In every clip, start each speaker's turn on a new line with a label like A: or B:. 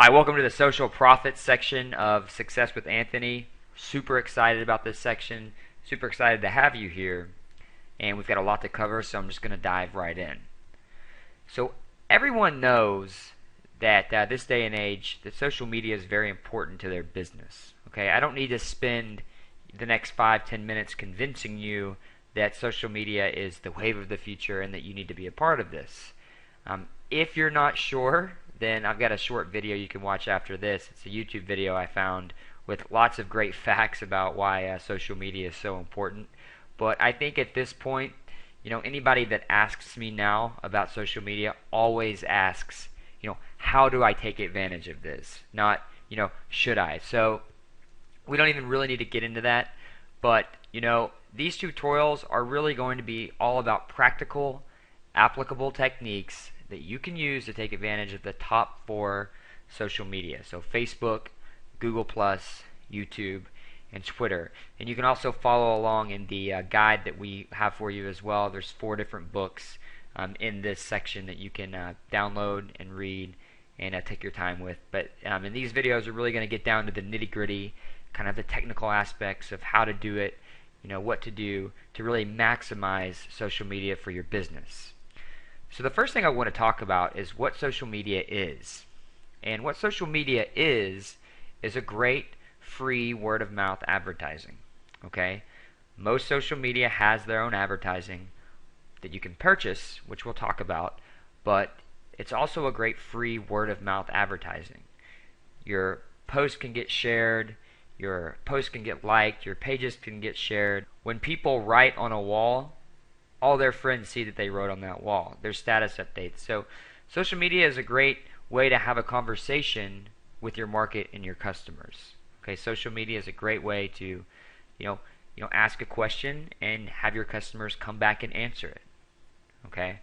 A: Hi, welcome to the social profits section of Success with Anthony. Super excited about this section. Super excited to have you here. And we've got a lot to cover, so I'm just going to dive right in. So everyone knows that this day and age, that social media is very important to their business. Okay, I don't need to spend the next 5-10 minutes convincing you that social media is the wave of the future and that you need to be a part of this. If you're not sure, then I've got a short video you can watch after this. It's a YouTube video I found with lots of great facts about why social media is so important. But I think at this point, anybody that asks me now about social media always asks, how do I take advantage of this? Not, should I? So we don't even really need to get into that. But, these tutorials are really going to be all about practical, applicable techniques that you can use to take advantage of the top 4 social media. So Facebook, Google+, YouTube, and Twitter. And you can also follow along in the guide that we have for you as well. There's 4 different books in this section that you can download and read and take your time with. But and these videos are really going to get down to the nitty-gritty, kind of the technical aspects of how to do it, what to do to really maximize social media for your business. So the first thing I want to talk about is what social media is. And what social media is a great free word-of-mouth advertising. Okay? Most social media has their own advertising that you can purchase, which we'll talk about, but it's also a great free word-of-mouth advertising. Your post can get shared, your posts can get liked, your pages can get shared. When people write on a wall, all their friends see that they wrote on that wall. There's status updates. So social media is a great way to have a conversation with your market and your customers. Okay, social media is a great way to, ask a question and have your customers come back and answer it. Okay,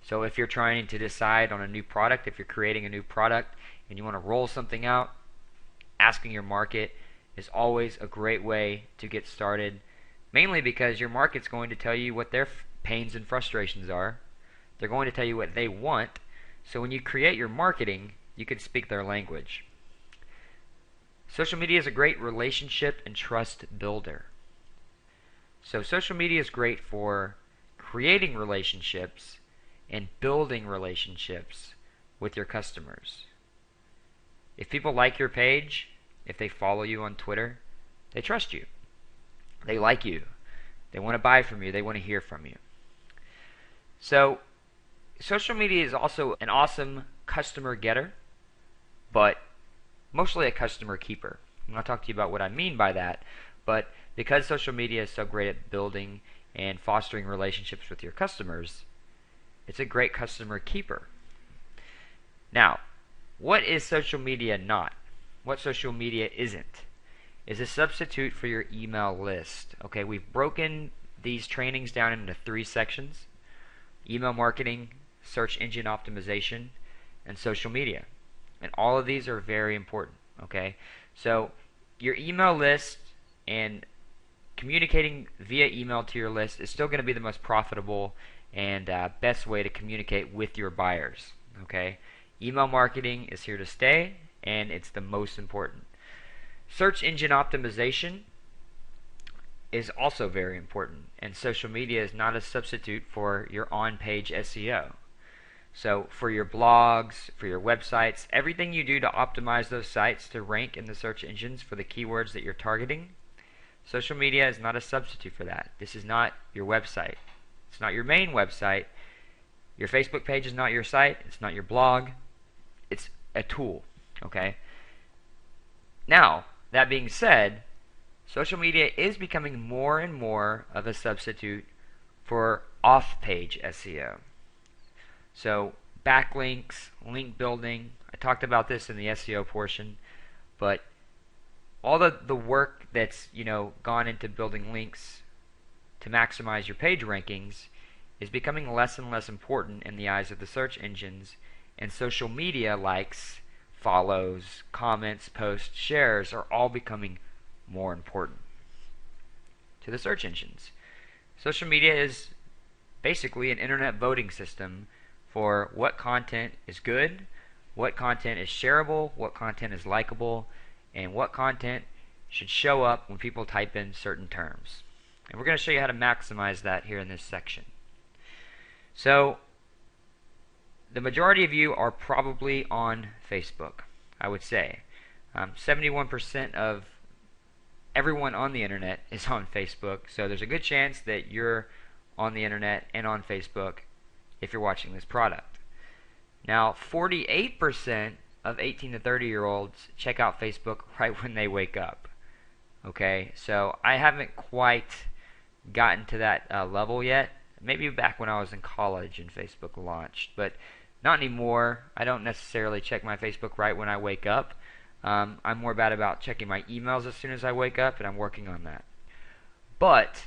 A: so if you're trying to decide on a new product, if you're creating a new product and you want to roll something out, asking your market is always a great way to get started. Mainly because your market's going to tell you what their pains and frustrations are. They're going to tell you what they want. So when you create your marketing, you can speak their language. Social media is a great relationship and trust builder. So social media is great for creating relationships and building relationships with your customers. If people like your page, if they follow you on Twitter, they trust you. They like you. They want to buy from you. They want to hear from you. So, social media is also an awesome customer getter, but mostly a customer keeper. I'm going to talk to you about what I mean by that, but because social media is so great at building and fostering relationships with your customers, it's a great customer keeper. Now, what is social media not? What social media isn't? Is a substitute for your email list. Okay, we've broken these trainings down into 3 sections: email marketing, search engine optimization, and social media. And all of these are very important. Okay, so your email list and communicating via email to your list is still going to be the most profitable and best way to communicate with your buyers. Okay, email marketing is here to stay, and it's the most important. Search engine optimization is also very important, and social media is not a substitute for your on-page SEO. So for your blogs, for your websites, everything you do to optimize those sites to rank in the search engines for the keywords that you're targeting, social media is not a substitute for that. This is not your website. It's not your main website. Your Facebook page is not your site. It's not your blog. It's a tool. Okay? Now, that being said, social media is becoming more and more of a substitute for off-page SEO. So backlinks, link building, I talked about this in the SEO portion, but all the work that's gone into building links to maximize your page rankings is becoming less and less important in the eyes of the search engines, and social media likes, follows, comments, posts, shares are all becoming more important to the search engines. Social media is basically an internet voting system for what content is good, what content is shareable, what content is likable, and what content should show up when people type in certain terms. And we're going to show you how to maximize that here in this section. So, the majority of you are probably on Facebook, I would say. 71% of everyone on the internet is on Facebook, so there's a good chance that you're on the internet and on Facebook if you're watching this product. Now, 48% of 18 to 30-year-olds check out Facebook right when they wake up. Okay, so I haven't quite gotten to that level yet. Maybe back when I was in college and Facebook launched, but not anymore. I don't necessarily check my Facebook right when I wake up. I'm more bad about checking my emails as soon as I wake up, and I'm working on that. But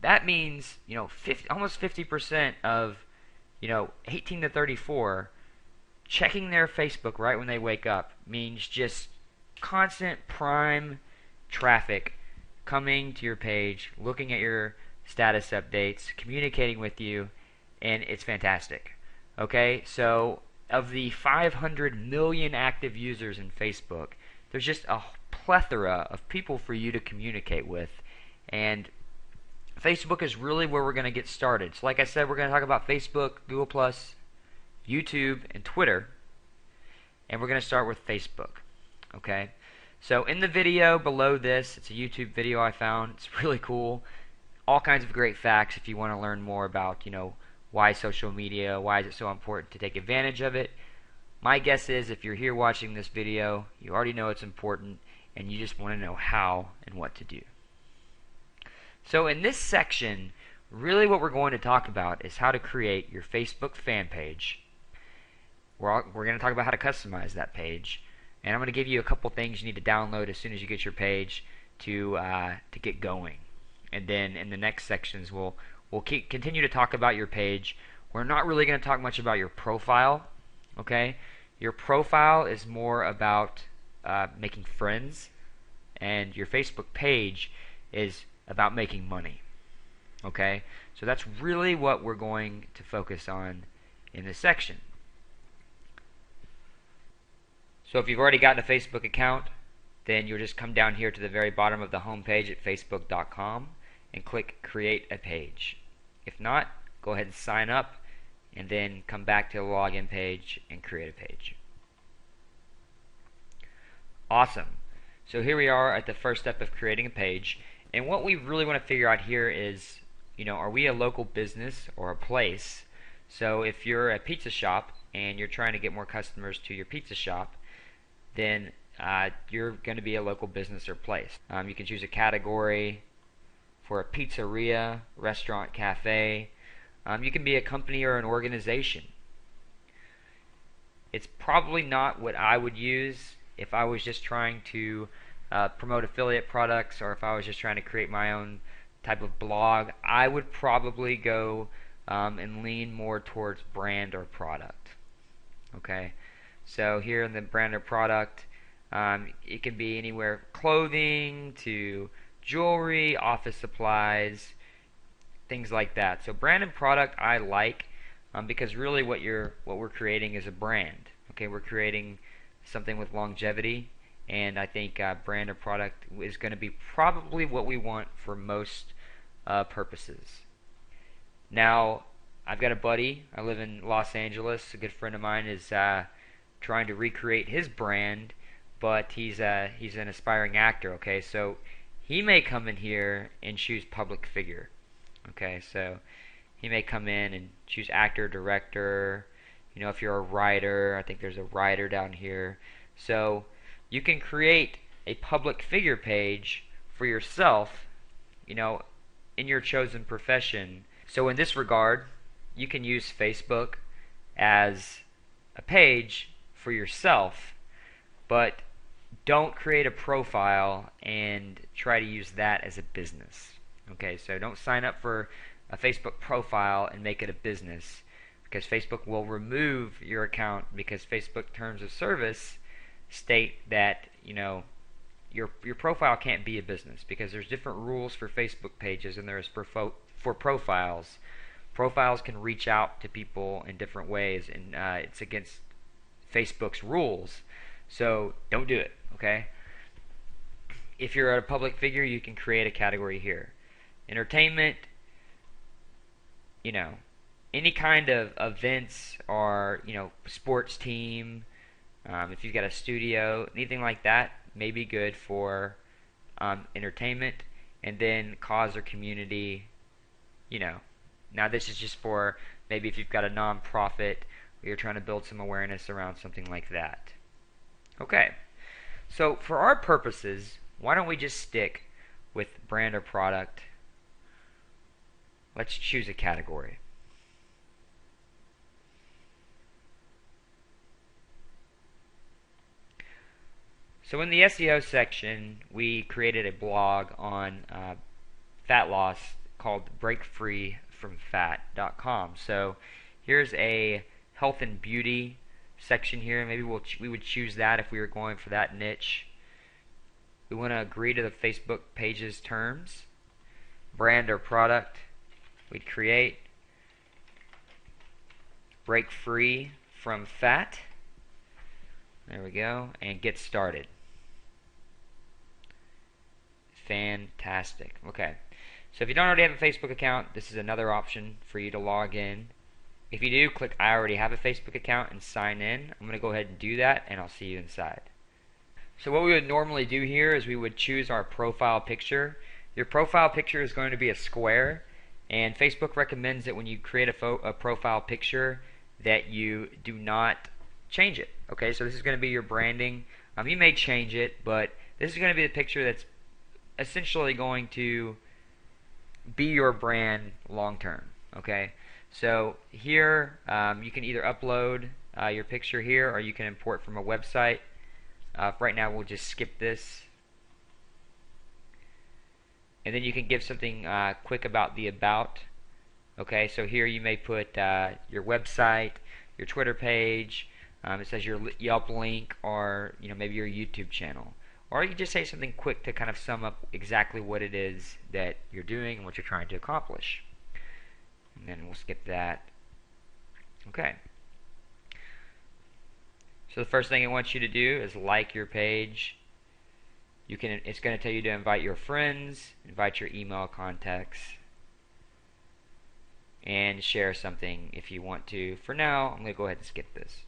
A: that means, almost 50% of, 18 to 34 checking their Facebook right when they wake up means just constant prime traffic coming to your page, looking at your status updates, communicating with you, and it's fantastic. Okay, so of the 500 million active users in Facebook, there's just a plethora of people for you to communicate with, and Facebook is really where we're going to get started. So like I said, we're going to talk about Facebook, Google+, YouTube, and Twitter, and we're going to start with Facebook. Okay, so in the video below this, it's a YouTube video I found. It's really cool. All kinds of great facts if you want to learn more about, why social media, why is it so important to take advantage of it. My guess is if you're here watching this video, you already know it's important and you just want to know how and what to do. So in this section, really what we're going to talk about is how to create your Facebook fan page. We're going to talk about how to customize that page, and I'm going to give you a couple things you need to download as soon as you get your page to get going. And then in the next sections, we'll continue to talk about your page. We're not really going to talk much about your profile. Okay, your profile is more about making friends, and your Facebook page is about making money. Okay, so that's really what we're going to focus on in this section. So if you've already gotten a Facebook account, then you'll just come down here to the very bottom of the home page at facebook.com and click Create a Page. If not, go ahead and sign up and then come back to the login page and create a page. Awesome. So here we are at the first step of creating a page, and what we really want to figure out here is, are we a local business or a place? So if you're a pizza shop and you're trying to get more customers to your pizza shop, then you're going to be a local business or place. You can choose a category for a pizzeria, restaurant, cafe. You can be a company or an organization. It's probably not what I would use if I was just trying to promote affiliate products, or if I was just trying to create my own type of blog. I would probably go and lean more towards brand or product. Okay, so here in the brand or product, it can be anywhere clothing to jewelry, office supplies, things like that. So brand and product I like because really what we're creating is a brand. Okay, we're creating something with longevity, and I think brand or product is going to be probably what we want for most purposes. Now, I've got a buddy. I live in Los Angeles. A good friend of mine is trying to recreate his brand, but he's an aspiring actor. Okay, so he may come in here and choose public figure. Okay, so he may come in and choose actor, director. If you're a writer, I think there's a writer down here. So you can create a public figure page for yourself, in your chosen profession. So in this regard, you can use Facebook as a page for yourself, but don't create a profile and try to use that as a business. Okay, so don't sign up for a Facebook profile and make it a business, because Facebook will remove your account, because Facebook terms of service state that your profile can't be a business, because there's different rules for Facebook pages than there is for profiles. Profiles can reach out to people in different ways, and it's Facebook's rules. So don't do it, okay? If you're a public figure, you can create a category here. Entertainment, you know, any kind of events or, sports team, if you've got a studio, anything like that may be good for entertainment. And then cause or community, now this is just for maybe if you've got a nonprofit or you're trying to build some awareness around something like that. Okay, so for our purposes, why don't we just stick with brand or product? Let's choose a category. So in the SEO section, we created a blog on fat loss called breakfreefromfat.com. So here's a health and beauty section here. Maybe we would choose that if we were going for that niche. We want to agree to the Facebook page's terms. Brand or product, we'd create break free from fat. There we go, and get started. Fantastic. Okay, so if you don't already have a Facebook account, this is another option for you to log in. If you do, click I already have a Facebook account and sign in. I'm going to go ahead and do that, and I'll see you inside. So what we would normally do here is we would choose our profile picture. Your profile picture is going to be a square, and Facebook recommends that when you create a profile picture that you do not change it. Okay, so this is going to be your branding. You may change it, but this is going to be the picture that's essentially going to be your brand long term. Okay, so here you can either upload your picture here or you can import from a website. Right now we'll just skip this, and then you can give something quick about the about. Okay, so here you may put your website, your Twitter page, it says your Yelp link, or maybe your YouTube channel. Or you can just say something quick to kind of sum up exactly what it is that you're doing and what you're trying to accomplish. And then we'll skip that. Okay. So the first thing it wants you to do is like your page. It's going to tell you to invite your friends, invite your email contacts, and share something if you want to. For now, I'm going to go ahead and skip this.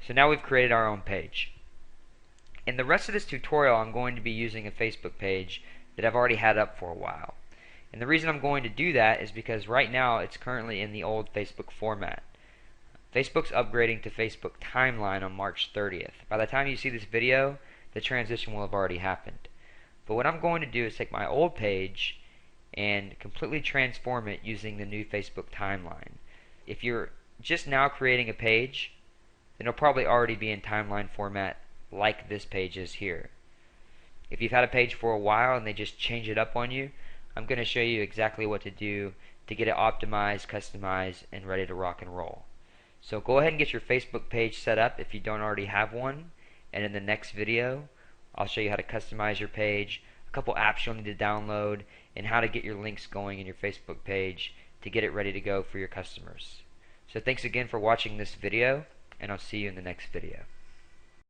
A: So now we've created our own page. In the rest of this tutorial, I'm going to be using a Facebook page that I've already had up for a while. And the reason I'm going to do that is because right now it's currently in the old Facebook format. Facebook's upgrading to Facebook Timeline on March 30th. By the time you see this video, the transition will have already happened. But what I'm going to do is take my old page and completely transform it using the new Facebook Timeline. If you're just now creating a page, then it'll probably already be in timeline format like this page is here. If you've had a page for a while and they just change it up on you, I'm going to show you exactly what to do to get it optimized, customized, and ready to rock and roll. So go ahead and get your Facebook page set up if you don't already have one, and in the next video I'll show you how to customize your page, a couple apps you'll need to download, and how to get your links going in your Facebook page to get it ready to go for your customers. So thanks again for watching this video, and I'll see you in the next video.